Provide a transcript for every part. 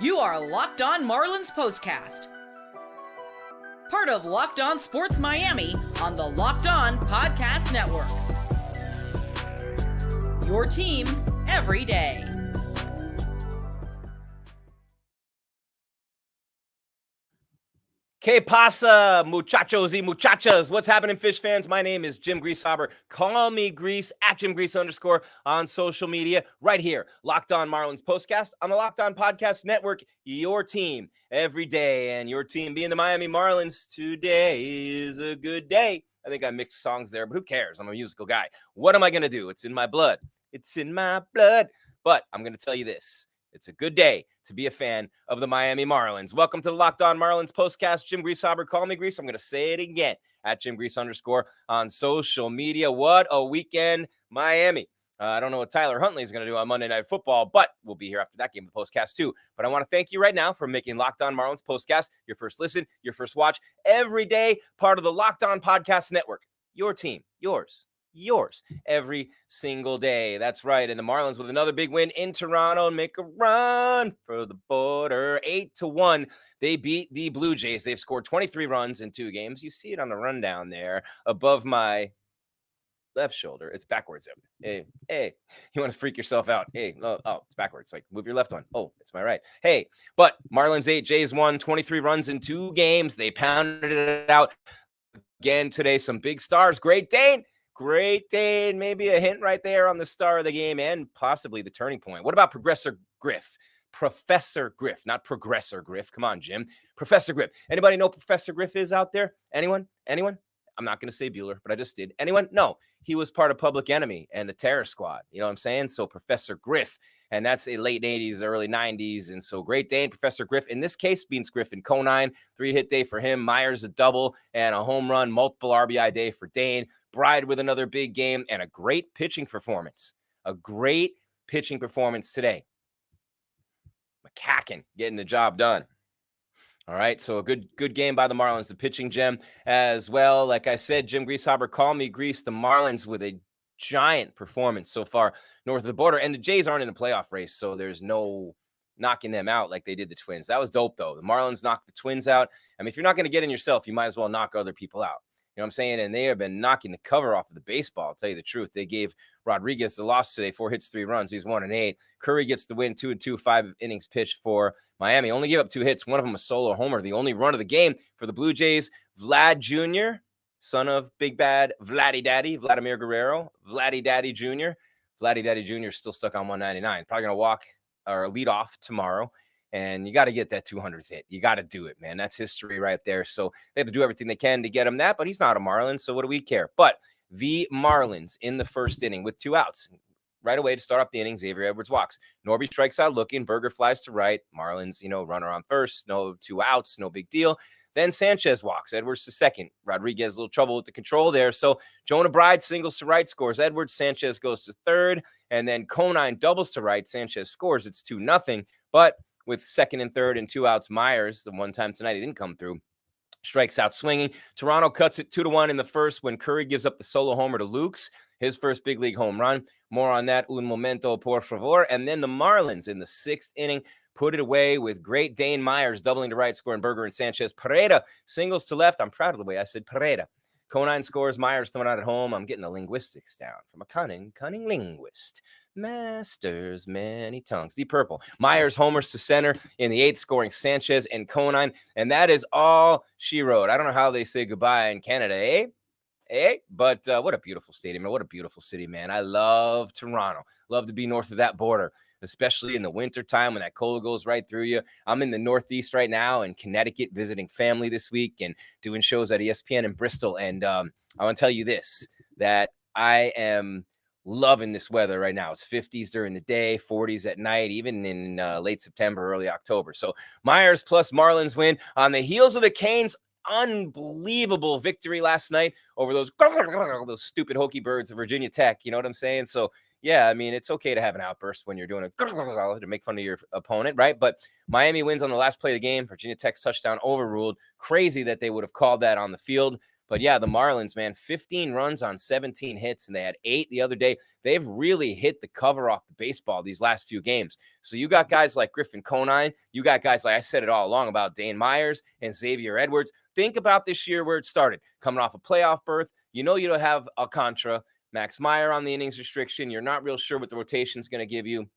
You are Locked On Marlins POSTCAST, part of Locked On Sports Miami on the Locked On Podcast Network. Your team every day. Que pasa, muchachos y muchachas? What's happening, Fish fans? My name is Jim Grieshaber. Call me Grease, at @JimGrease_ on social media, right here. Locked On Marlins POSTCAST on the Locked On Podcast Network. Your team every day, and your team being the Miami Marlins. Today is a good day. I think I mixed songs there, but who cares? I'm a musical guy. What am I going to do? It's in my blood. It's in my blood. But I'm going to tell you this. It's a good day to be a fan of the Miami Marlins. Welcome to the Locked On Marlins POSTCAST. Jim Grieshaber, call me Grease. I'm going to say it again, at @JimGrease_ on social media. What a weekend, Miami. I don't know what Tyler Huntley is going to do on Monday Night Football, but we'll be here after that game of the POSTCAST too. But I want to thank you right now for making Locked On Marlins POSTCAST your first listen, your first watch, every day, part of the Locked On Podcast Network. Your team, yours every single day. That's right. And the Marlins with another big win in Toronto and make a run for the border. 8-1. They beat the Blue Jays. They've scored 23 runs in 2 games. You see it on the rundown there above my left shoulder. It's backwards. Hey, you want to freak yourself out? Hey, oh, it's backwards. Like, move your left one. Oh, it's my right. Hey, but Marlins 8, Jays 1, 23 runs in 2 games. They pounded it out again today. Some big stars. Great Dane, maybe a hint right there on the star of the game and possibly the turning point. What about Professor Griff, not Progressor Griff. Come on, Jim. Professor Griff. Anybody know Professor Griff is out there? Anyone? I'm not going to say Bueller, but I just did. Anyone? No. He was part of Public Enemy and the Terror Squad. You know what I'm saying? So Professor Griff. And that's a late 80s, early 90s. And so Great Dane, Professor Griff, in this case, beats Griffin. Conine, 3-hit day for him. Myers, a double and a home run, multiple RBI day for Dane. Bride with another big game and a great pitching performance. Today. McCacken getting the job done. All right, so a good game by the Marlins, the pitching gem as well. Like I said, Jim Grieshaber, call me Grease. The Marlins with a giant performance so far north of the border. And the Jays aren't in the playoff race, so there's no knocking them out like they did the Twins. That was dope, though. The Marlins knocked the Twins out. I mean, if you're not going to get in yourself, you might as well knock other people out. You know what I'm saying? And they have been knocking the cover off of the baseball, I'll tell you the truth. They gave Rodriguez the loss today, 4 hits, 3 runs. He's 1-8. Curry gets the win, 2-2, 5 innings pitched for Miami. Only gave up 2 hits, one of them a solo homer. The only run of the game for the Blue Jays. Vlad Jr., son of Big Bad Vladdy Daddy, Vladimir Guerrero, Vladdy Daddy Jr. Vladdy Daddy Jr. is still stuck on 199. Probably going to walk or lead off tomorrow. And you got to get that 200th hit. You got to do it, man. That's history right there. So they have to do everything they can to get him that, but he's not a Marlin, so what do we care? But the Marlins in the first inning with 2 outs. Right away to start off the inning, Xavier Edwards walks. Norby strikes out looking. Berger flies to right. Marlins, runner on first. No 2 outs. No big deal. Then Sanchez walks. Edwards to second. Rodriguez, a little trouble with the control there. So Jonah Bride singles to right, scores Edwards. Sanchez goes to third. And then Conine doubles to right. Sanchez scores. It's 2-0. But with second and third and 2 outs, Myers, the one time tonight he didn't come through, strikes out swinging. Toronto cuts it 2-1 in the first when Curry gives up the solo homer to Lukes, his first big league home run. More on that, un momento, por favor. And then the Marlins in the 6th inning put it away with Great Dane Myers doubling to right, scoring Berger and Sanchez. Pereira singles to left. I'm proud of the way I said Pereira. Conine scores, Myers throwing out at home. I'm getting the linguistics down from a cunning linguist. Masters many tongues. Deep Purple. Myers homers to center in the 8th, scoring Sanchez and Conine. And that is all she wrote. I don't know how they say goodbye in Canada, eh? But what a beautiful stadium. What a beautiful city, man. I love Toronto. Love to be north of that border, especially in the wintertime when that cold goes right through you. I'm in the Northeast right now in Connecticut visiting family this week and doing shows at ESPN in Bristol. And I want to tell you this, that I am loving this weather right now. It's 50s during the day, 40s at night, even in late September, early October. So Myers plus Marlins win on the heels of the Canes' unbelievable victory last night over those stupid Hokie birds of Virginia Tech. You know what I'm saying? So yeah, I mean, it's okay to have an outburst when you're doing to make fun of your opponent, right? But Miami wins on the last play of the game. Virginia Tech's touchdown overruled. Crazy that they would have called that on the field. But yeah, the Marlins, man, 15 runs on 17 hits, and they had 8 the other day. They've really hit the cover off the baseball these last few games. So you got guys like Griffin Conine. You got guys like I said it all along about Dane Myers and Xavier Edwards. Think about this year where it started. Coming off a playoff berth, you don't have Alcantara, Max Meyer on the innings restriction. You're not real sure what the rotation is going to give you.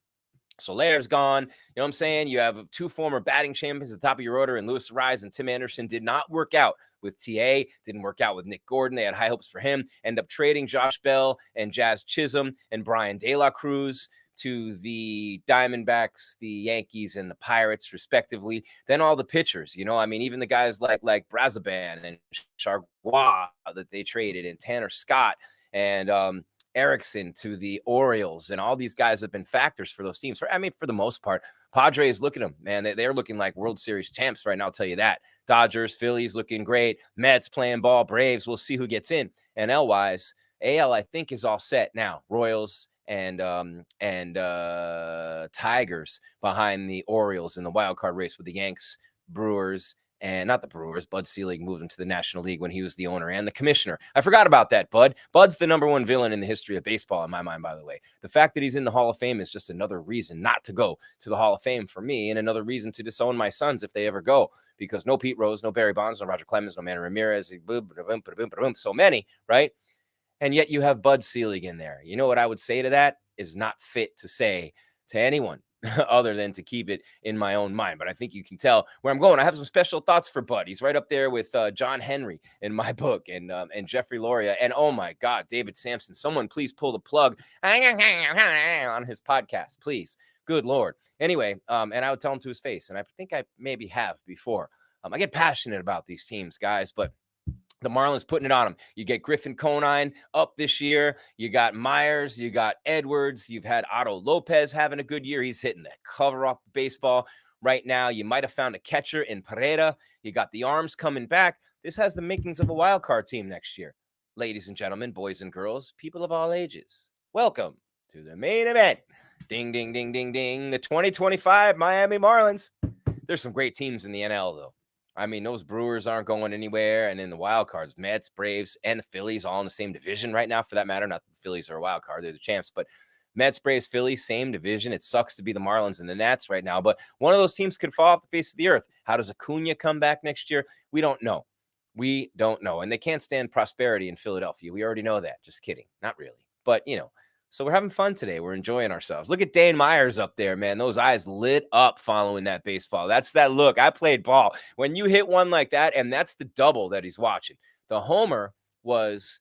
Solaire's gone. You know what I'm saying? You have 2 former batting champions at the top of your order, and Luis Ariz and Tim Anderson did not work out with TA, didn't work out with Nick Gordon. They had high hopes for him. End up trading Josh Bell and Jazz Chisholm and Brian De La Cruz to the Diamondbacks, the Yankees, and the Pirates, respectively. Then all the pitchers, even the guys like Brazaban and Chargois that they traded, and Tanner Scott and Erickson to the Orioles, and all these guys have been factors for those teams. For the most part, Padres, look at them, man. They're looking like World Series champs right now, I'll tell you that. Dodgers, Phillies looking great. Mets playing ball. Braves, we'll see who gets in. NL-wise, AL, I think, is all set now. Royals and Tigers behind the Orioles in the wild card race with the Yanks, Brewers, and not the Brewers. Bud Selig moved him to the National League when he was the owner and the commissioner. I forgot about that, Bud. Bud's the #1 villain in the history of baseball, in my mind, by the way. The fact that he's in the Hall of Fame is just another reason not to go to the Hall of Fame for me, and another reason to disown my sons if they ever go, because no Pete Rose, no Barry Bonds, no Roger Clemens, no Manny Ramirez, so many, right? And yet you have Bud Selig in there. You know what I would say to that is not fit to say to anyone other than to keep it in my own mind. But I think you can tell where I'm going. I have some special thoughts for Bud. He's right up there with John Henry in my book, and Jeffrey Loria. And oh my God, David Sampson. Someone please pull the plug on his podcast, please. Good Lord. Anyway, and I would tell him to his face. And I think I maybe have before. I get passionate about these teams, guys, but the Marlins putting it on them. You get Griffin Conine up this year. You got Myers. You got Edwards. You've had Otto Lopez having a good year. He's hitting that cover off the baseball right now. You might have found a catcher in Pereira. You got the arms coming back. This has the makings of a wild card team next year. Ladies and gentlemen, boys and girls, people of all ages, welcome to the main event. Ding, ding, ding, ding, ding. The 2025 Miami Marlins. There's some great teams in the NL, though. Those Brewers aren't going anywhere. And in the wild cards, Mets, Braves, and the Phillies all in the same division right now, for that matter. Not that the Phillies are a wild card. They're the champs. But Mets, Braves, Phillies, same division. It sucks to be the Marlins and the Nats right now. But one of those teams could fall off the face of the earth. How does Acuna come back next year? We don't know. We don't know. And they can't stand prosperity in Philadelphia. We already know that. Just kidding. Not really. But, so we're having fun today. We're enjoying ourselves. Look at Dane Myers up there, man. Those eyes lit up following that baseball. That's that look. I played ball. When you hit one like that, and that's the double that he's watching. The homer was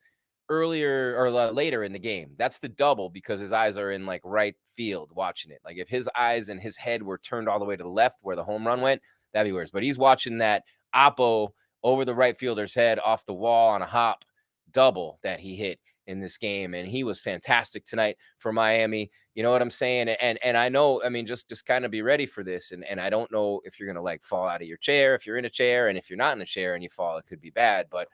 earlier or later in the game. That's the double because his eyes are in like right field watching it. Like if his eyes and his head were turned all the way to the left where the home run went, that'd be worse. But he's watching that oppo over the right fielder's head off the wall on a hop double that he hit in this game, and he was fantastic tonight for Miami. You know what I'm saying? And I know, just kind of be ready for this. And I don't know if you're gonna like fall out of your chair if you're in a chair, and if you're not in a chair and you fall, it could be bad. But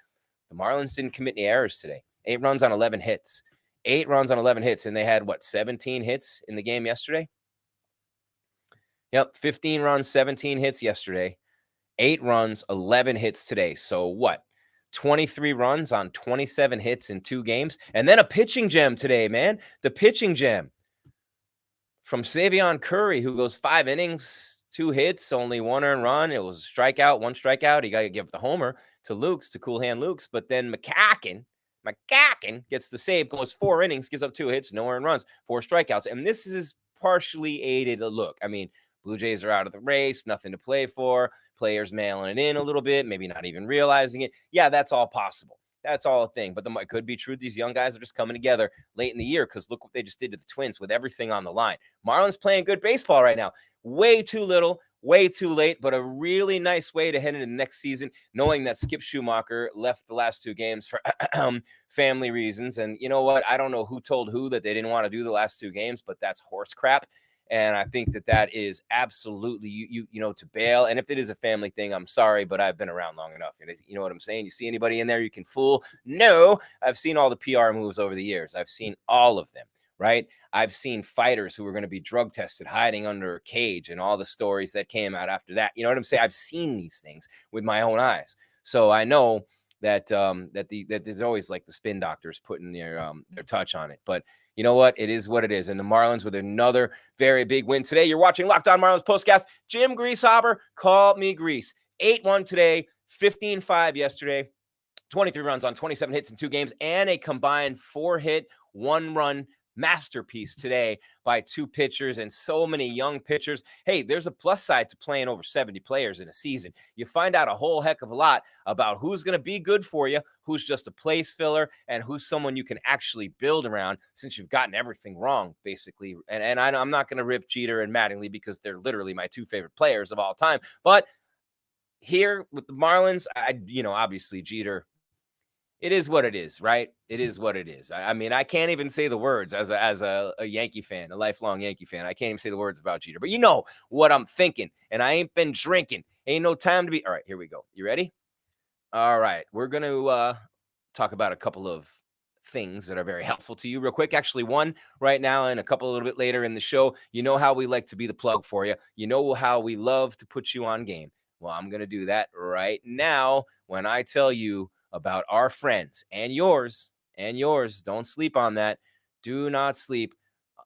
the Marlins didn't commit any errors today. 8 runs on 11 hits. 8 runs on 11 hits, and they had 17 hits in the game yesterday. Yep, 15 runs, 17 hits yesterday. 8 runs, 11 hits today. So what? 23 runs on 27 hits in 2 games. And then a pitching gem today, man. The pitching gem from Savion Curry, who goes 5 innings, 2 hits, only 1 earned run. It was a strikeout, 1 strikeout. He got to give the homer to Lukes, to Cool Hand Lukes. But then McCacken gets the save, goes 4 innings, gives up 2 hits, no earned runs, 4 strikeouts. And this is partially aided a look. Blue Jays are out of the race, nothing to play for. Players mailing it in a little bit, maybe not even realizing it. Yeah, that's all possible. That's all a thing. But it could be true. These young guys are just coming together late in the year because look what they just did to the Twins with everything on the line. Marlins playing good baseball right now. Way too little, way too late, but a really nice way to head into next season, knowing that Skip Schumacher left the last 2 games for family reasons. And you know what? I don't know who told who that they didn't want to do the last 2 games, but that's horse crap. And I think that is absolutely, you to bail. And if it is a family thing, I'm sorry, but I've been around long enough. You know what I'm saying? You see anybody in there you can fool? No, I've seen all the PR moves over the years. I've seen all of them, right? I've seen fighters who were going to be drug tested, hiding under a cage, and all the stories that came out after that. You know what I'm saying? I've seen these things with my own eyes. So I know that there's always like the spin doctors putting their touch on it. But you know what? It is what it is. And the Marlins with another very big win today. You're watching Locked On Marlins Postcast. Jim Grieshaber, call me Grease. 8-1 today, 15-5 yesterday, 23 runs on 27 hits in 2 games, and a combined 4-hit, 1-run masterpiece today by 2 pitchers and so many young pitchers. Hey, there's a plus side to playing over 70 players in a season. You find out a whole heck of a lot about who's going to be good for you, who's just a place filler, and who's someone you can actually build around since you've gotten everything wrong, basically. And I'm not going to rip Jeter and Mattingly because they're literally my 2 favorite players of all time. But here with the Marlins, obviously Jeter, it is what it is, right? It is what it is. I mean, I can't even say the words as a Yankee fan, a lifelong Yankee fan. I can't even say the words about Jeter, but you know what I'm thinking. And I ain't been drinking. Ain't no time to be. All right, here we go. You ready? All right. We're going to talk about a couple of things that are very helpful to you real quick. Actually, one right now and a couple a little bit later in the show. You know how we like to be the plug for you. You know how we love to put you on game. Well, I'm going to do that right now when I tell you about our friends and yours. Don't sleep on that. Do not sleep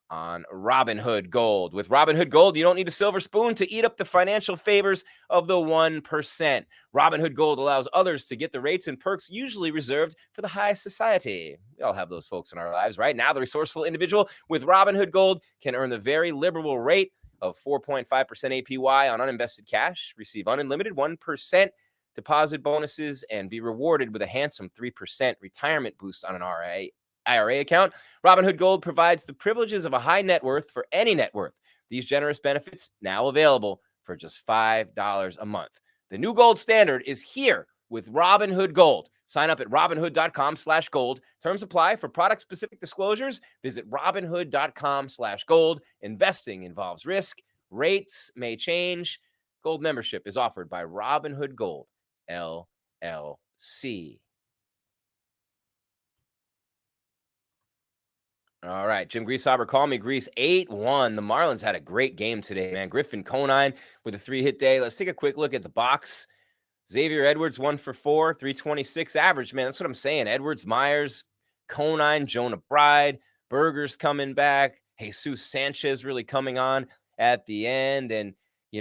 on Robinhood Gold. With Robinhood Gold, you don't need a silver spoon to eat up the financial favors of the 1%. Robinhood Gold allows others to get the rates and perks usually reserved for the high society. We all have those folks in our lives, right? Now, the resourceful individual with Robinhood Gold can earn the very liberal rate of 4.5% APY on uninvested cash, receive unlimited 1% deposit bonuses, and be rewarded with a handsome 3% retirement boost on an IRA account. Robinhood Gold provides the privileges of a high net worth for any net worth. These generous benefits now available for just $5 a month. The new gold standard is here with Robinhood Gold. Sign up at robinhood.com/gold. Terms apply. For product-specific disclosures, visit robinhood.com/gold. Investing involves risk. Rates may change. Gold membership is offered by Robinhood Gold, LLC. All right, Jim Grieshaber, call me Grease. 8-1. The Marlins had a great game today, man. Griffin Conine with a 3-hit day. Let's take a quick look at the box. Xavier Edwards, 1 for 4, 326 average, man. That's what I'm saying. Edwards, Myers, Conine, Jonah Bride, Berger's coming back. Jesus Sanchez really coming on at the end. And,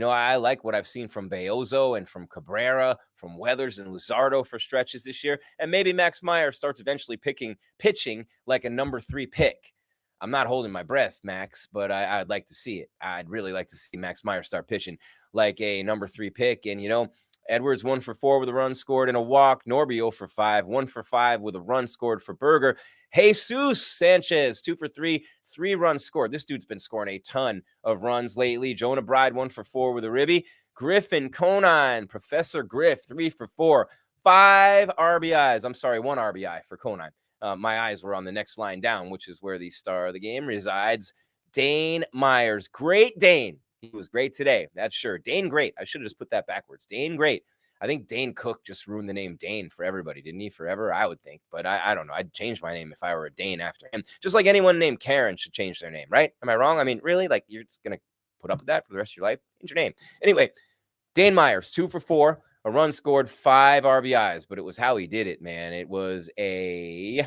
I like what I've seen from Beozo and from Cabrera, from Weathers and Luzardo for stretches this year. And maybe Max Meyer starts eventually pitching like a number 3 pick. I'm not holding my breath, Max, but I'd like to see it. I'd really like to see Max Meyer start pitching like a number 3 pick. And, Edwards 1 for 4 with a run scored and a walk. Norby 0 for 5, 1 for 5 with a run scored for Berger. Jesus Sanchez 2 for 3, 3 runs scored. This dude's been scoring a ton of runs lately. Jonah Bride 1 for 4 with a ribby. Griffin Conine, Professor Griff 3 for 4, 5 RBIs. I'm sorry, 1 RBI for Conine. My eyes were on the next line down, which is where the star of the game resides. Dane Myers, great Dane. He was great today. That's sure. Dane great. I should have just put that backwards. Dane great. I think Dane Cook just ruined the name Dane for everybody, didn't he? Forever, I would think. But I don't know. I'd change my name if I were a Dane after him. Just like anyone named Karen should change their name, right? Am I wrong? I mean, really? Like, you're just going to put up with that for the rest of your life? Change your name. Anyway, Dane Myers, 2 for 4, a run scored, 5 RBIs. But it was how he did it, man. It was a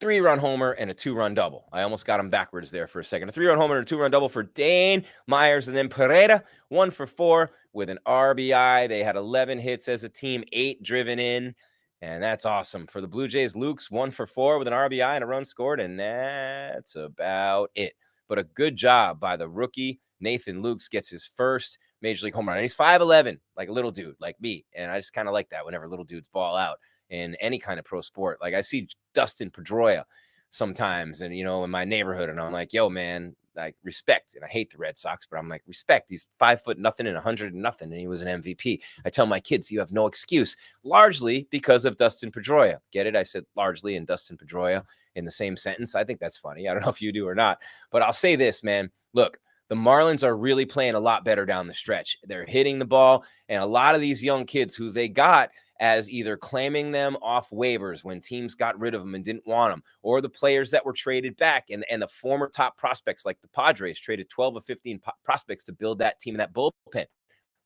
3-run homer and a 2-run double. I almost got him backwards there for a second. A 3-run homer and a 2-run double for Dane Myers. And then Pereira, 1 for 4 with an RBI. They had 11 hits as a team, 8 driven in. And that's awesome. For the Blue Jays, Luke's 1 for 4 with an RBI and a run scored. And that's about it. But a good job by the rookie. Nathan Lukes gets his first Major League home run. And he's 5'11", like a little dude, like me. And I just kind of like that whenever little dudes ball out in any kind of pro sport. Like I see Dustin Pedroia sometimes and, in my neighborhood, and I'm like, yo, man, like respect. And I hate the Red Sox, but I'm like, respect. He's 5 foot nothing and 100 and nothing. And he was an MVP. I tell my kids, you have no excuse, largely because of Dustin Pedroia. Get it? I said largely and Dustin Pedroia in the same sentence. I think that's funny. I don't know if you do or not, but I'll say this, man. Look, the Marlins are really playing a lot better down the stretch. They're hitting the ball, and a lot of these young kids who they got as either claiming them off waivers when teams got rid of them and didn't want them, or the players that were traded back and the former top prospects like the Padres traded 12 or 15 prospects to build that team and that bullpen,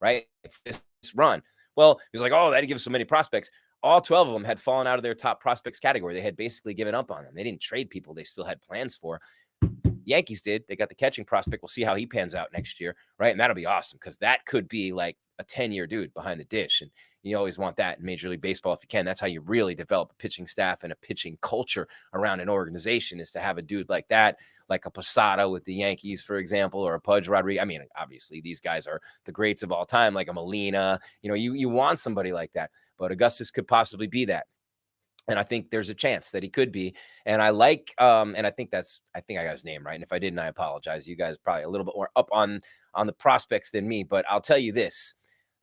right? This run. Well, he was like, oh, that gives so many prospects. All 12 of them had fallen out of their top prospects category. They had basically given up on them. They didn't trade people they still had plans for. Yankees did. They got the catching prospect. We'll see how he pans out next year, right? And that'll be awesome because that could be like a 10-year dude behind the dish. And you always want that in Major League Baseball if you can. That's how you really develop a pitching staff and a pitching culture around an organization, is to have a dude like that, like a Posada with the Yankees, for example, or a Pudge Rodriguez. I mean, obviously, these guys are the greats of all time, like a Molina. You want somebody like that. But Augustus could possibly be that. And I think there's a chance that he could be. And I like, and I think I got his name right. And if I didn't, I apologize. You guys probably a little bit more up on the prospects than me. But I'll tell you this,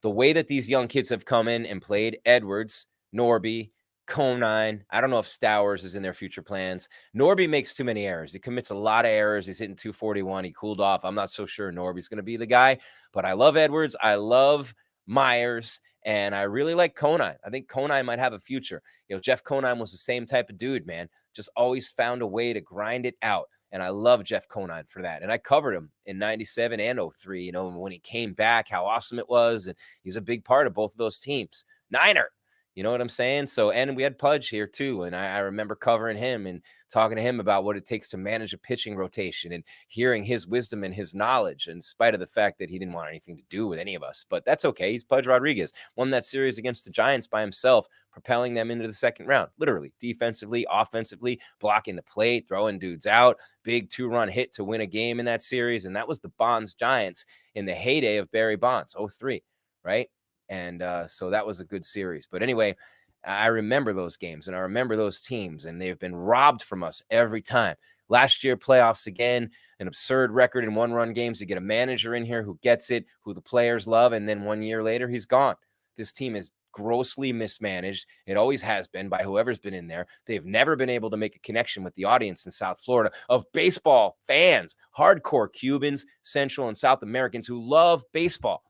the way that these young kids have come in and played, Edwards, Norby, Conine, I don't know if Stowers is in their future plans. Norby makes too many errors. He commits a lot of errors. He's hitting 241. He cooled off. I'm not so sure Norby's going to be the guy. But I love Edwards. I love Myers. And I really like Conine. I think Conine might have a future. Jeff Conine was the same type of dude, man. Just always found a way to grind it out. And I love Jeff Conine for that. And I covered him in 97 and 03, when he came back, how awesome it was. And he's a big part of both of those teams. Niner. You know what I'm saying? So, and we had Pudge here too. And I remember covering him and talking to him about what it takes to manage a pitching rotation and hearing his wisdom and his knowledge, in spite of the fact that he didn't want anything to do with any of us. But that's okay. He's Pudge Rodriguez. Won that series against the Giants by himself, propelling them into the second round, literally, defensively, offensively, blocking the plate, throwing dudes out, big 2-run hit to win a game in that series. And that was the Bonds Giants in the heyday of Barry Bonds, 03, right? And so that was a good series. But anyway, I remember those games and I remember those teams, and they've been robbed from us every time. Last year, playoffs again, an absurd record in 1-run games. You get a manager in here who gets it, who the players love, and then 1 year later, he's gone. This team is grossly mismanaged. It always has been by whoever's been in there. They've never been able to make a connection with the audience in South Florida of baseball fans, hardcore Cubans, Central and South Americans who love baseball.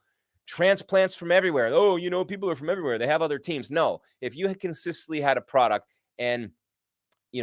Transplants from everywhere. Oh, people are from everywhere. They have other teams. No, if you had consistently had a product and,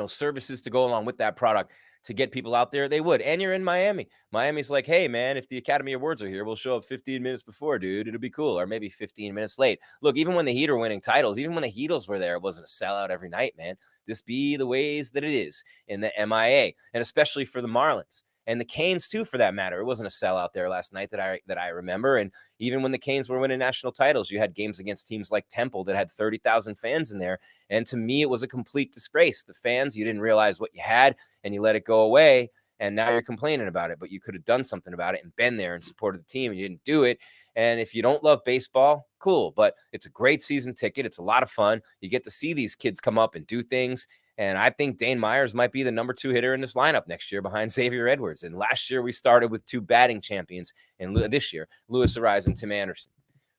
services to go along with that product to get people out there, they would. And you're in Miami. Miami's like, hey, man, if the Academy Awards are here, we'll show up 15 minutes before, dude. It'll be cool. Or maybe 15 minutes late. Look, even when the Heat are winning titles, even when the Heatles were there, it wasn't a sellout every night, man. This be the ways that it is in the MIA, and especially for the Marlins. And the Canes, too, for that matter. It wasn't a sellout there last night that I remember. And even when the Canes were winning national titles, you had games against teams like Temple that had 30,000 fans in there. And to me, it was a complete disgrace. The fans, you didn't realize what you had, and you let it go away. And now you're complaining about it. But you could have done something about it and been there and supported the team, and you didn't do it. And if you don't love baseball, cool. But it's a great season ticket. It's a lot of fun. You get to see these kids come up and do things. And I think Dane Myers might be the number 2 hitter in this lineup next year behind Xavier Edwards. And last year we started with 2 batting champions, and this year, Luis Ariz and Tim Anderson.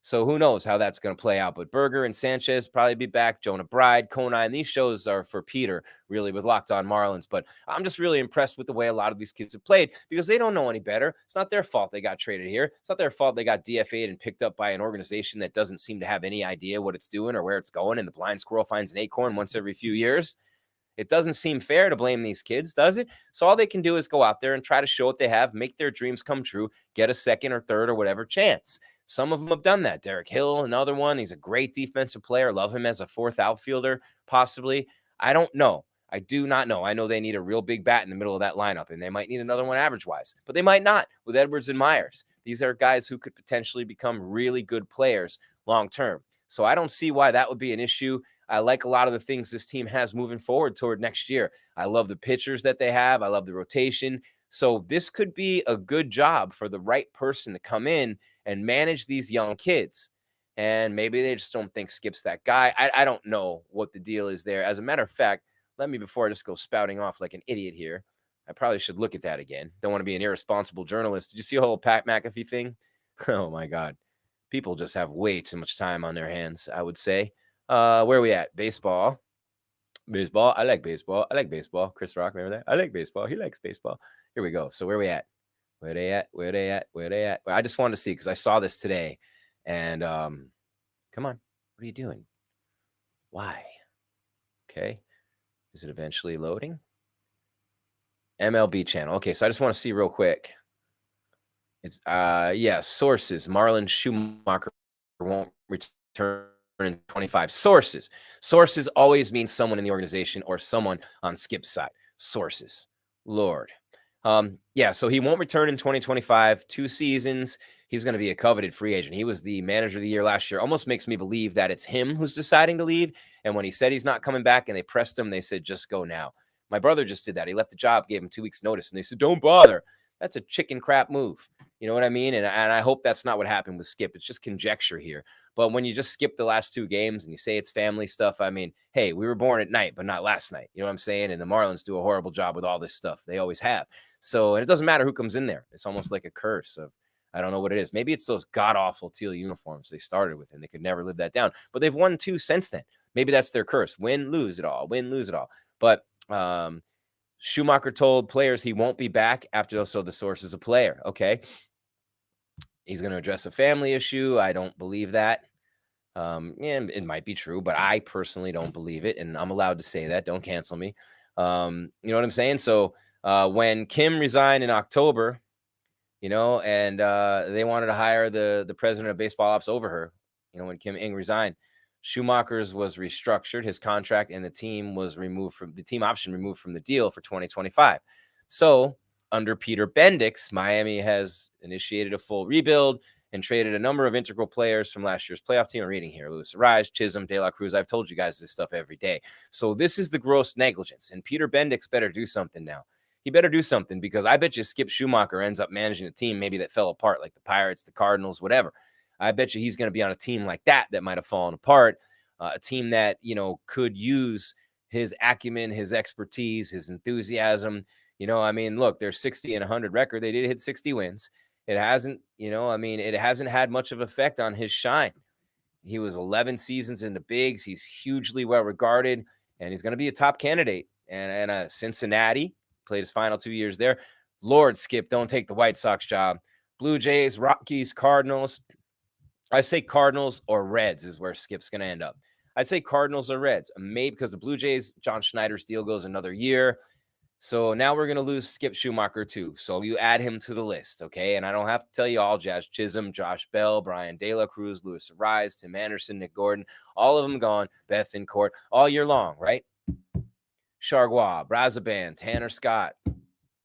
So who knows how that's going to play out. But Berger and Sanchez probably be back. Jonah Bride, Conine. These shows are for Peter, really, with Locked On Marlins. But I'm just really impressed with the way a lot of these kids have played, because they don't know any better. It's not their fault they got traded here. It's not their fault they got DFA'd and picked up by an organization that doesn't seem to have any idea what it's doing or where it's going, and the blind squirrel finds an acorn once every few years. It doesn't seem fair to blame these kids, does it? So all they can do is go out there and try to show what they have, make their dreams come true, get a second or third or whatever chance. Some of them have done that. Derek Hill, another one. He's a great defensive player. Love him as a 4th outfielder, possibly. I don't know. I do not know. I know they need a real big bat in the middle of that lineup, and they might need another one average-wise. But they might not with Edwards and Myers. These are guys who could potentially become really good players long-term. So I don't see why that would be an issue. I like a lot of the things this team has moving forward toward next year. I love the pitchers that they have. I love the rotation. So this could be a good job for the right person to come in and manage these young kids. And maybe they just don't think Skip's that guy. I don't know what the deal is there. As a matter of fact, before I just go spouting off like an idiot here, I probably should look at that again. Don't want to be an irresponsible journalist. Did you see the whole Pat McAfee thing? Oh, my God. People just have way too much time on their hands, I would say. Where are we at? Baseball. I like baseball. Chris Rock, remember that? I like baseball. He likes baseball. Here we go. So where are we at? Where they at? Well, I just wanted to see, because I saw this today. And come on. What are you doing? Why? Okay. Is it eventually loading? MLB channel. Okay, so I just want to see real quick. It's sources. Marlon Schumacher won't return in 25. Sources always mean someone in the organization or someone on Skip's side. Sources. Lord. Yeah, so he won't return in 2025. 2 seasons. He's going to be a coveted free agent. He was the manager of the year last year. Almost makes me believe that it's him who's deciding to leave. And when he said he's not coming back and they pressed him, they said, just go now. My brother just did that. He left the job, gave him 2 weeks notice, and they said, don't bother. That's a chicken crap move. You know what I mean? And I hope that's not what happened with Skip. It's just conjecture here. But when you just skip the last 2 games and you say it's family stuff, I mean, hey, we were born at night, but not last night. You know what I'm saying? And the Marlins do a horrible job with all this stuff. They always have. So, and it doesn't matter who comes in there. It's almost like a curse of, I don't know what it is. Maybe it's those god-awful teal uniforms they started with, and they could never live that down. But they've won 2 since then. Maybe that's their curse. Win, lose it all. Win, lose it all. But Schumacher told players he won't be back after, so the source is a player. Okay. He's going to address a family issue. I don't believe that. Yeah, it might be true, but I personally don't believe it. And I'm allowed to say that. Don't cancel me. You know what I'm saying? So when Kim resigned in October, and they wanted to hire the president of baseball ops over her, when Kim Ng resigned, Schumacher's was restructured, his contract, and the team option removed from the deal for 2025. So under Peter Bendix, Miami has initiated a full rebuild and traded a number of integral players from last year's playoff team. I'm reading here: Luis Arraez, Chisholm, De La Cruz. I've told you guys this stuff every day. So this is the gross negligence, and Peter Bendix better do something now. He better do something, because I bet you Skip Schumacher ends up managing a team maybe that fell apart, like the Pirates, the Cardinals, whatever. I bet you he's going to be on a team like that might have fallen apart, a team that, could use his acumen, his expertise, his enthusiasm. I mean, look, they're 60 and 100 record. They did hit 60 wins. It hasn't, it hasn't had much of effect on his shine. He was 11 seasons in the bigs. He's hugely well regarded, and he's going to be a top candidate. And Cincinnati, played his final 2 years there. Lord, Skip, don't take the White Sox job. Blue Jays, Rockies, Cardinals. I say Cardinals or Reds is where Skip's going to end up. I'd say Cardinals or Reds, maybe, because the Blue Jays, John Schneider's deal goes another year. So now we're going to lose Skip Schumacher too. So you add him to the list, okay? And I don't have to tell you all: Jazz Chisholm, Josh Bell, Brian De La Cruz, Luis Arraez, Tim Anderson, Nick Gordon, all of them gone. Bethancourt all year long, right? Chargois, Brazaban, Tanner Scott,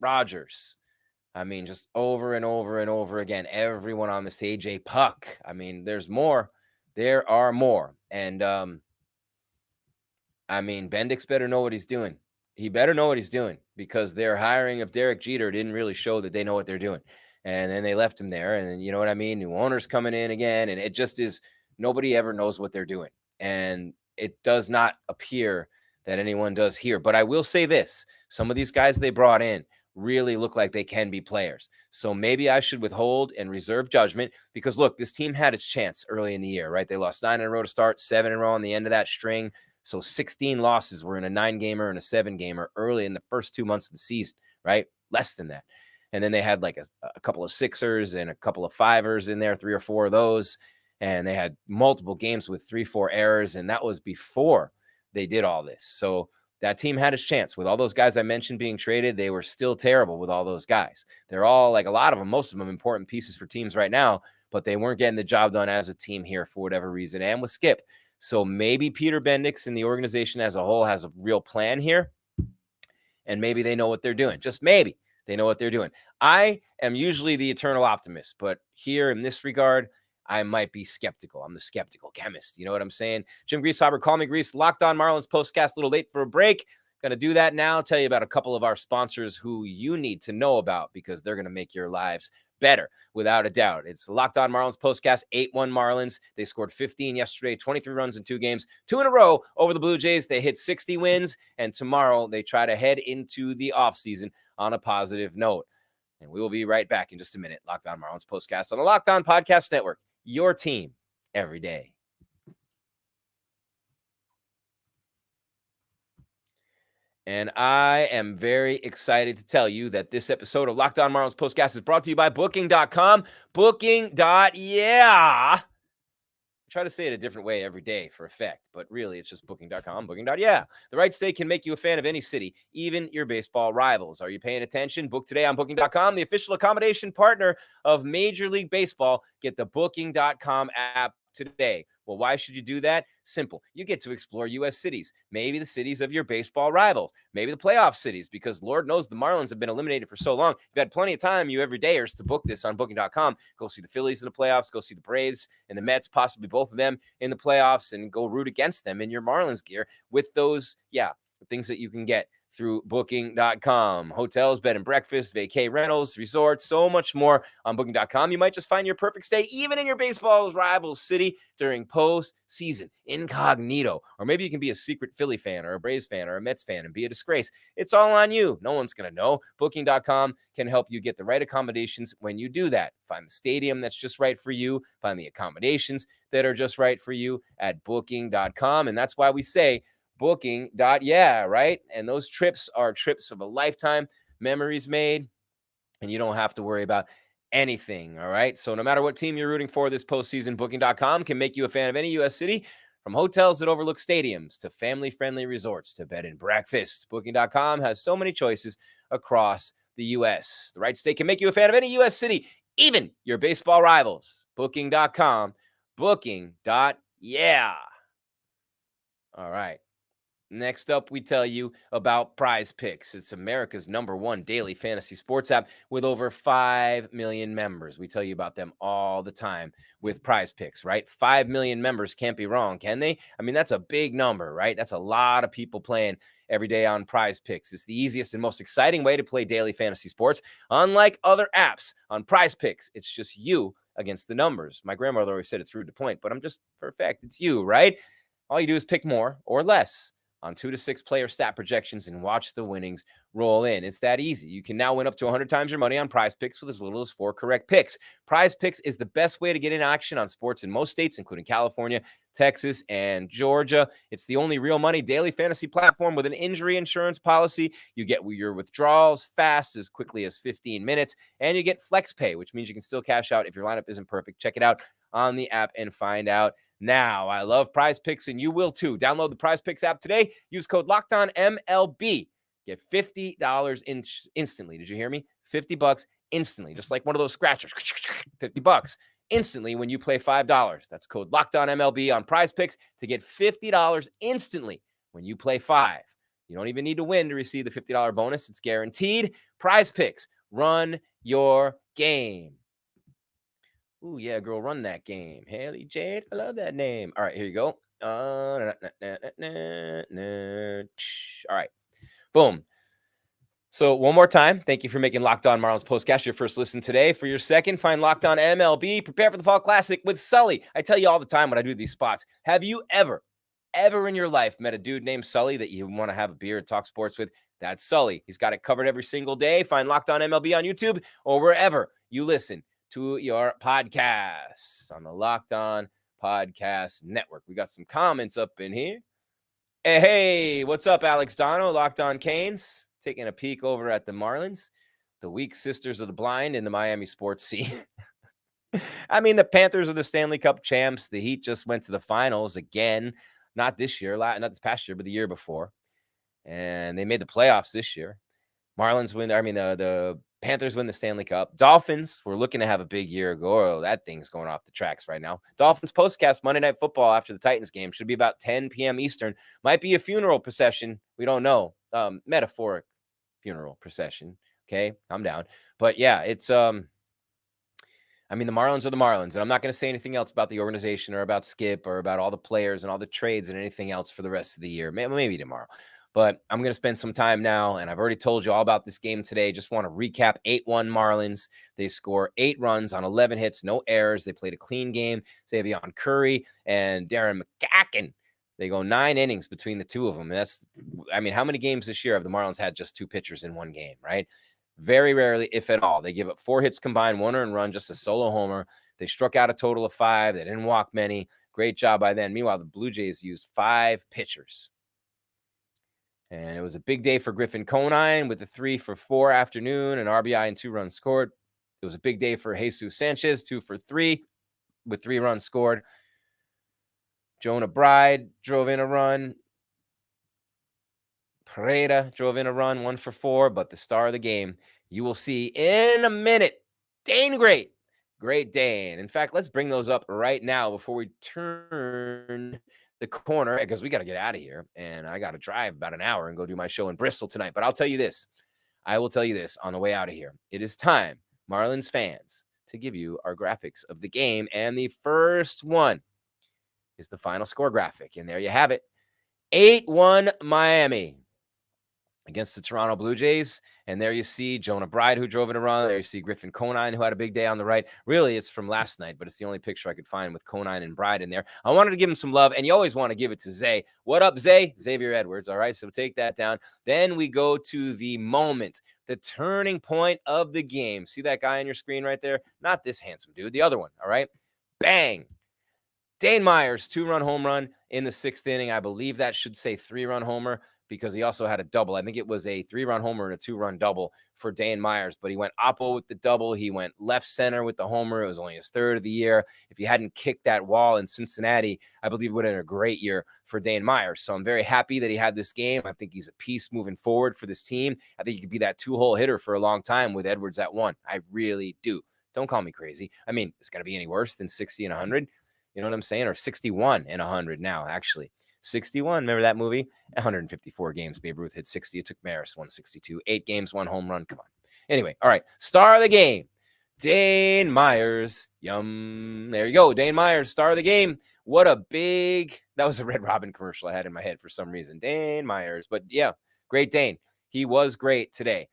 Rogers. I mean, just over and over and over again, everyone on this AJ Puck. I mean, there's more. There are more. And, I mean, Bendix better know what he's doing. He better know what he's doing, because their hiring of Derek Jeter didn't really show that they know what they're doing. And then they left him there. And then, you know what I mean? New owners coming in again. And it just is, nobody ever knows what they're doing. And it does not appear that anyone does here. But I will say this: some of these guys they brought in really look like they can be players. So maybe I should withhold and reserve judgment, because look, this team had its chance early in the year, right? They lost 9 in a row to start, 7 in a row on the end of that string. So 16 losses were in a 9-gamer and a 7-gamer early in the first 2 months of the season, right? Less than that. And then they had like a couple of 6ers and a couple of 5ers in there, 3 or 4 of those. And they had multiple games with 3-4 errors. And that was before they did all this. So that team had its chance. With all those guys I mentioned being traded, they were still terrible with all those guys. They're all, like, a lot of them, most of them, important pieces for teams right now, but they weren't getting the job done as a team here for whatever reason, and with Skip. So maybe Peter Bendix and the organization as a whole has a real plan here, and maybe they know what they're doing. Just maybe they know what they're doing. I am usually the eternal optimist, but here in this regard, I might be skeptical. I'm the skeptical chemist. You know what I'm saying? Jim Grieshaber, call me Grease. Locked On Marlins POSTCAST, a little late for a break. Going to do that now. Tell you about a couple of our sponsors who you need to know about, because they're going to make your lives better, without a doubt. It's Locked On Marlins POSTCAST, 8-1 Marlins. They scored 15 yesterday, 23 runs in 2 games, 2 in a row over the Blue Jays. They hit 60 wins, and tomorrow they try to head into the offseason on a positive note. And we will be right back in just a minute. Locked On Marlins POSTCAST on the Locked On Podcast Network. Your team every day. And I am very excited to tell you that this episode of Locked On Marlins POSTCAST is brought to you by Booking.com. Booking.yeah. I try to say it a different way every day for effect, but really it's just Booking.com. Booking.yeah. The right stay can make you a fan of any city, even your baseball rivals. Are you paying attention? Book today on Booking.com, the official accommodation partner of Major League Baseball. Get the Booking.com app today. Well, why should you do that? Simple. You get to explore U.S. cities, maybe the cities of your baseball rivals, maybe the playoff cities, because Lord knows the Marlins have been eliminated for so long. You've had plenty of time, you everydayers, to book this on Booking.com. Go see the Phillies in the playoffs, go see the Braves and the Mets, possibly both of them in the playoffs, and go root against them in your Marlins gear with those, things that you can get through Booking.com. Hotels, bed and breakfast, vacay rentals, resorts, so much more on Booking.com. You might just find your perfect stay even in your baseball's rival city during postseason incognito. Or maybe you can be a secret Philly fan or a Braves fan or a Mets fan and be a disgrace. It's all on you. No one's going to know. Booking.com can help you get the right accommodations when you do that. Find the stadium that's just right for you. Find the accommodations that are just right for you at Booking.com. And that's why we say right? And those trips are trips of a lifetime, memories made, and you don't have to worry about anything, all right? So no matter what team you're rooting for this postseason, Booking.com can make you a fan of any U.S. city, from hotels that overlook stadiums to family-friendly resorts to bed and breakfast. Booking.com has so many choices across the U.S. The right stay can make you a fan of any U.S. city, even your baseball rivals. Booking.com. All right. Next up, we tell you about Prize Picks. It's America's #1 daily fantasy sports app with over 5 million members. We tell you about them all the time with Prize Picks, right? 5 million members can't be wrong, can they? I mean, that's a big number, right? That's a lot of people playing every day on Prize Picks. It's the easiest and most exciting way to play daily fantasy sports. Unlike other apps, on Prize Picks, it's just you against the numbers. My grandmother always said it's rude to point, but I'm just perfect. It's you, right? All you do is pick more or less on 2 to 6 player stat projections and watch the winnings roll in. It's that easy. You can now win up to 100 times your money on Prize Picks with as little as 4 correct picks. Prize Picks is the best way to get in action on sports in most states, including California, Texas, and Georgia. It's the only real money daily fantasy platform with an injury insurance policy. You get your withdrawals fast, as quickly as 15 minutes, and you get flex pay, which means you can still cash out if your lineup isn't perfect. Check it out on the app and find out now. I love Prize Picks, and you will too. Download the Prize Picks app today. Use code LOCKEDONMLB. Get $50 instantly. Did you hear me? $50 instantly, just like one of those scratchers. $50 instantly when you play $5. That's code LOCKEDONMLB on Prize Picks to get $50 instantly when you play 5. You don't even need to win to receive the $50 bonus. It's guaranteed. Prize Picks. Run your game. Ooh, yeah, girl, run that game. Haley Jade, I love that name. All right, here you go. All right, boom. So one more time, thank you for making Locked On Marlins Postcast your first listen today. For your second, find Locked On MLB. Prepare for the Fall Classic with Sully. I tell you all the time when I do these spots. Have you ever in your life met a dude named Sully that you want to have a beer and talk sports with? That's Sully. He's got it covered every single day. Find Locked On MLB on YouTube or wherever you listen to your podcasts on the Locked On Podcast Network. We got some comments up in here. Hey, what's up, Alex Dono, Locked On Canes? Taking a peek over at the Marlins, the weak sisters of the blind in the Miami sports scene. I mean, the Panthers are the Stanley Cup champs. The Heat just went to the finals again. Not this year, not this past year, but the year before. And they made the playoffs this year. Marlins win. I mean, the Panthers win the Stanley Cup. Dolphins were looking to have a big year ago. Oh, that thing's going off the tracks right now. Dolphins postcast Monday Night Football after the Titans game. Should be about 10 p.m. Eastern. Might be a funeral procession. We don't know. Metaphoric funeral procession. Okay, I'm down. But yeah, it's I mean, the Marlins are the Marlins, and I'm not going to say anything else about the organization or about Skip or about all the players and all the trades and anything else for the rest of the year. Maybe tomorrow. But I'm going to spend some time now, and I've already told you all about this game today. Just want to recap 8-1 Marlins. They score 8 runs on 11 hits, no errors. They played a clean game. Xavier Curry and Darren McCacken. They go 9 innings between the two of them. And how many games this year have the Marlins had just 2 pitchers in one game, right? Very rarely, if at all. They give up 4 hits combined, 1 earned run, just a solo homer. They struck out a total of 5. They didn't walk many. Great job by them. Meanwhile, the Blue Jays used 5 pitchers. And it was a big day for Griffin Conine with a 3-for-4 afternoon, an RBI and 2 runs scored. It was a big day for Jesus Sanchez, 2-for-3 with 3 runs scored. Jonah Bride drove in a run. Pereira drove in a run, 1-for-4, but the star of the game, you will see in a minute. Dane Great Great Dane. In fact, let's bring those up right now before we turn the corner, because we got to get out of here. And I got to drive about an hour and go do my show in Bristol tonight. But I'll tell you this. I will tell you this on the way out of here. It is time, Marlins fans, to give you our graphics of the game. And the first one is the final score graphic. And there you have it. 8-1 Miami against the Toronto Blue Jays. And there you see Jonah Bride, who drove in a run. There you see Griffin Conine, who had a big day on the right. Really, it's from last night, but it's the only picture I could find with Conine and Bride in there. I wanted to give him some love, and you always want to give it to Zay. What up, Zay? Xavier Edwards. All right, so take that down. Then we go to the moment, the turning point of the game. See that guy on your screen right there? Not this handsome dude, the other one, all right? Bang. Dane Myers, 2-run home run in the 6th inning. I believe that should say 3-run homer, because he also had a double. I think it was a 3-run homer and a 2-run double for Dane Myers, but he went oppo with the double. He went left center with the homer. It was only his 3rd of the year. If he hadn't kicked that wall in Cincinnati, I believe it would have been a great year for Dane Myers. So I'm very happy that he had this game. I think he's a piece moving forward for this team. I think he could be that 2-hole hitter for a long time with Edwards at 1. I really do. Don't call me crazy. I mean, it's going to be any worse than 60 and 100. You know what I'm saying? Or 61 and 100 now, actually. 61, remember that movie? 154 games. Babe Ruth hit 60. It took Maris 162. 8 games, 1 home run. Come on. Anyway, all right. Star of the game, Dane Myers. Yum. There you go. Dane Myers, star of the game. What a big... That was a Red Robin commercial I had in my head for some reason. Dane Myers. But yeah, great Dane. He was great today.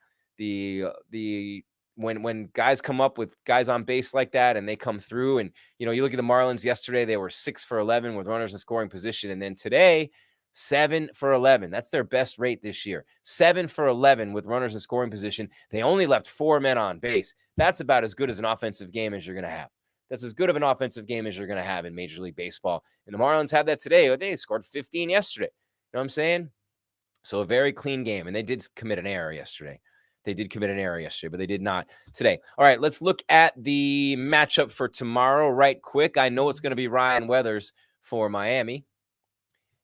When guys come up with guys on base like that and they come through, and you look at the Marlins yesterday, they were 6 for 11 with runners in scoring position, and then today 7 for 11. That's their best rate this year. 7 for 11 with runners in scoring position. They only left 4 men on base. That's about as good as an offensive game as you're going to have. That's as good of an offensive game as you're going to have in Major League Baseball. And the Marlins had that today. They scored 15 yesterday. You know what I'm saying? So a very clean game, and they did commit an error yesterday. They did commit an error yesterday, but they did not today. All right, let's look at the matchup for tomorrow right quick. I know it's going to be Ryan Weathers for Miami,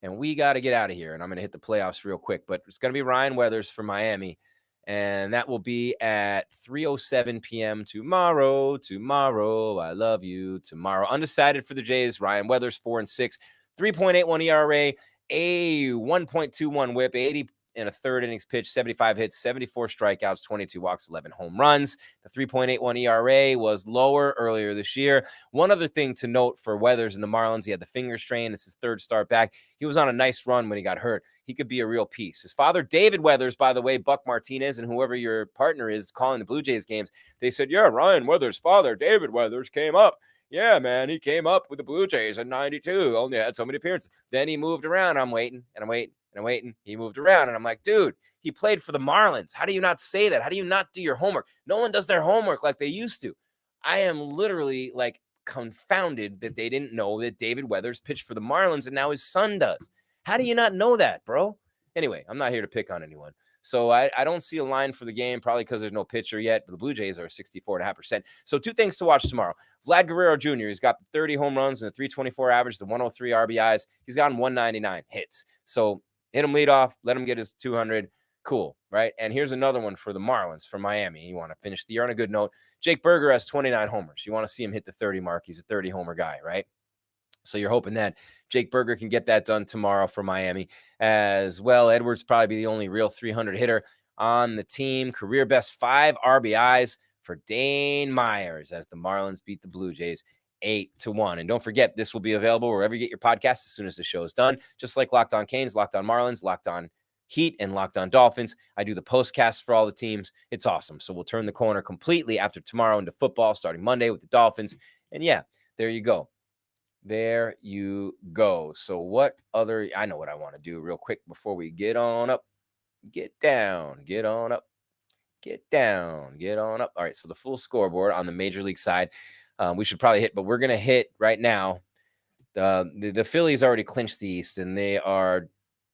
and we got to get out of here, and I'm going to hit the playoffs real quick, but it's going to be Ryan Weathers for Miami, and that will be at 3:07 p.m. tomorrow. I love you. Tomorrow. Undecided for the Jays, Ryan Weathers, 4-6, 3.81 ERA, a 1.21 whip, 80 in a 3rd innings pitch, 75 hits, 74 strikeouts, 22 walks, 11 home runs. The 3.81 ERA was lower earlier this year. One other thing to note for Weathers and the Marlins, he had the finger strain. It's his 3rd start back. He was on a nice run when he got hurt. He could be a real piece. His father, David Weathers, by the way, Buck Martinez, and whoever your partner is calling the Blue Jays games, they said, yeah, Ryan Weathers' father, David Weathers, came up. Yeah, man, he came up with the Blue Jays in 92. Only had so many appearances. Then he moved around. I'm waiting. He moved around, and I'm like, dude, he played for the Marlins. How do you not say that? How do you not do your homework? No one does their homework like they used to. I am literally like confounded that they didn't know that David Weathers pitched for the Marlins, and now his son does. How do you not know that, bro? Anyway, I'm not here to pick on anyone. So I don't see a line for the game, probably because there's no pitcher yet. But the Blue Jays are 64.5%. So 2 things to watch tomorrow. Vlad Guerrero Jr., he's got 30 home runs and a 324 average, the 103 RBIs. He's gotten 199 hits. So hit him lead off, let him get his 200. Cool, right? And here's another one for the Marlins, for Miami. You want to finish the year on a good note. Jake Berger has 29 homers. You want to see him hit the 30 mark. He's a 30-homer guy, right? So you're hoping that Jake Berger can get that done tomorrow for Miami as well. Edwards probably be the only real 300 hitter on the team. Career best 5 RBIs for Dane Myers as the Marlins beat the Blue Jays 8-1. And don't forget, this will be available wherever you get your podcast as soon as the show is done. Just like Locked On Canes, Locked On Marlins, Locked On Heat, and Locked On Dolphins. I do the postcast for all the teams. It's awesome. So we'll turn the corner completely after tomorrow into football, starting Monday with the Dolphins. And yeah, there you go. There you go. So what other, I know what I want to do real quick before we get on up. Get down, get on up, get down, get on up. All right, so the full scoreboard on the Major League side, we should probably hit, but we're going to hit right now. The Phillies already clinched the East, and they are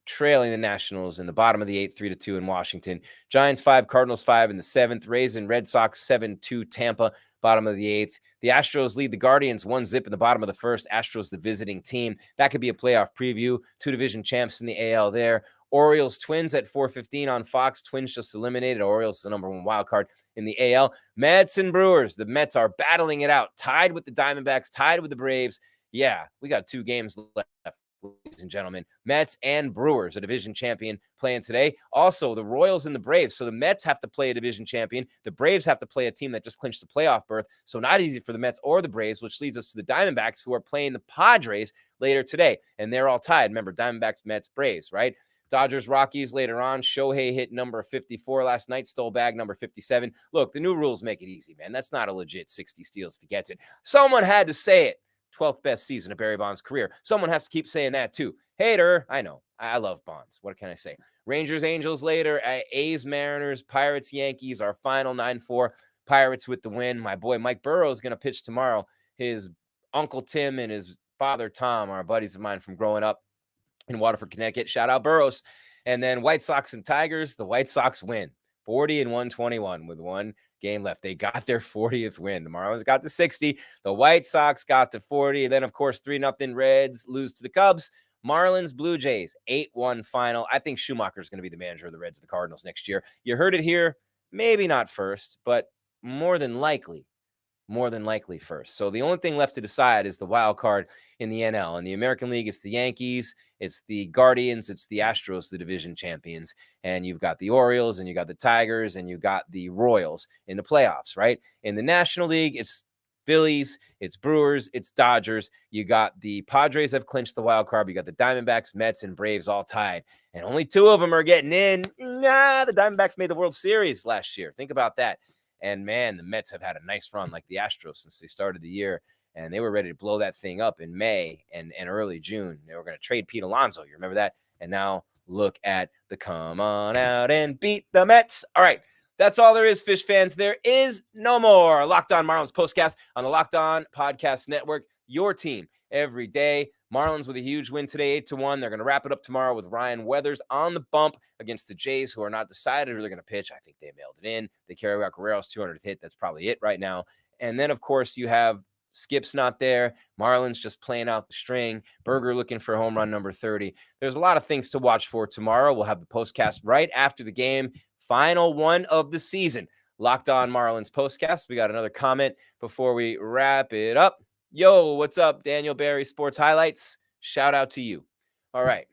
trailing the Nationals in the bottom of the 8th, 3-2 in Washington. Giants 5, Cardinals 5 in the 7th. Rays and Red Sox 7-2 Tampa, bottom of the 8th. The Astros lead the Guardians 1-0 in the bottom of the 1st. Astros the visiting team. That could be a playoff preview. 2 division champs in the AL there. Orioles Twins at 4:15 on Fox. Twins just eliminated. Orioles the number one wild card in the AL. Mets and Brewers. The Mets are battling it out, tied with the Diamondbacks, tied with the Braves. Yeah, we got 2 games left, ladies and gentlemen. Mets and Brewers, a division champion, playing today. Also, the Royals and the Braves. So the Mets have to play a division champion. The Braves have to play a team that just clinched the playoff berth. So not easy for the Mets or the Braves, which leads us to the Diamondbacks, who are playing the Padres later today. And they're all tied. Remember, Diamondbacks, Mets, Braves, right? Dodgers, Rockies later on. Shohei hit number 54 last night, stole bag number 57. Look, the new rules make it easy, man. That's not a legit 60 steals if he gets it. Someone had to say it. 12th best season of Barry Bonds' career. Someone has to keep saying that too. Hater, I know. I love Bonds. What can I say? Rangers, Angels later. A's, Mariners, Pirates, Yankees. Our final 9-4. Pirates with the win. My boy Mike Burrow is going to pitch tomorrow. His Uncle Tim and his father Tom are buddies of mine from growing up in Waterford, Connecticut. Shout out Burrows. And then White Sox and Tigers. The White Sox win 40-121 with 1 game left. They got their 40th win. The Marlins got to 60. The White Sox got to 40. And then, of course, 3-0 Reds lose to the Cubs. Marlins, Blue Jays, 8-1 final. I think Schumacher's going to be the manager of the Reds and the Cardinals next year. You heard it here. Maybe not first, but more than likely first. So the only thing left to decide is the wild card in the NL. In the American League, it's the Yankees, it's the Guardians, it's the Astros, the division champions. And you've got the Orioles, and you got the Tigers, and you got the Royals in the playoffs, right? In the National League, it's Phillies, it's Brewers, it's Dodgers. You got the Padres have clinched the wild card. You got the Diamondbacks, Mets, and Braves all tied. And only 2 of them are getting in. The Diamondbacks made the World Series last year. Think about that. And, man, the Mets have had a nice run like the Astros since they started the year. And they were ready to blow that thing up in May and early June. They were going to trade Pete Alonso. You remember that? And now look at the come on out and beat the Mets. All right. That's all there is, Fish fans. There is no more. Locked On Marlins Postcast on the Locked On Podcast Network. Your team every day. Marlins with a huge win today, 8-1. They're going to wrap it up tomorrow with Ryan Weathers on the bump against the Jays, who are not decided who they're going to pitch. I think they mailed it in. They carry out Guerrero's 200th hit. That's probably it right now. And then, of course, you have Skip's not there. Marlins just playing out the string. Berger looking for home run number 30. There's a lot of things to watch for tomorrow. We'll have the postcast right after the game. Final one of the season. Locked On Marlins Postcast. We got another comment before we wrap it up. Yo, what's up, Daniel Barry Sports Highlights? Shout out to you. All right.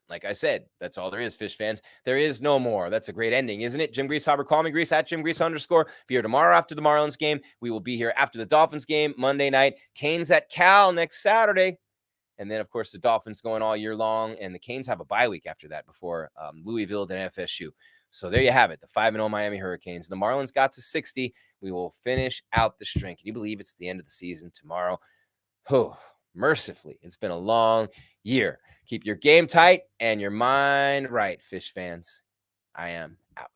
Like I said, that's all there is, Fish fans. There is no more. That's a great ending, isn't it? Jim Grieshaber, call me Gries at Jim Gries _. Be here tomorrow after the Marlins game. We will be here after the Dolphins game Monday night. Canes at Cal next Saturday. And then, of course, the Dolphins going all year long. And the Canes have a bye week after that before Louisville and FSU. So there you have it, the 5-0 Miami Hurricanes. The Marlins got to 60. We will finish out the string. Can you believe it's the end of the season tomorrow? Oh, mercifully, it's been a long year. Keep your game tight and your mind right, Fish fans. I am out.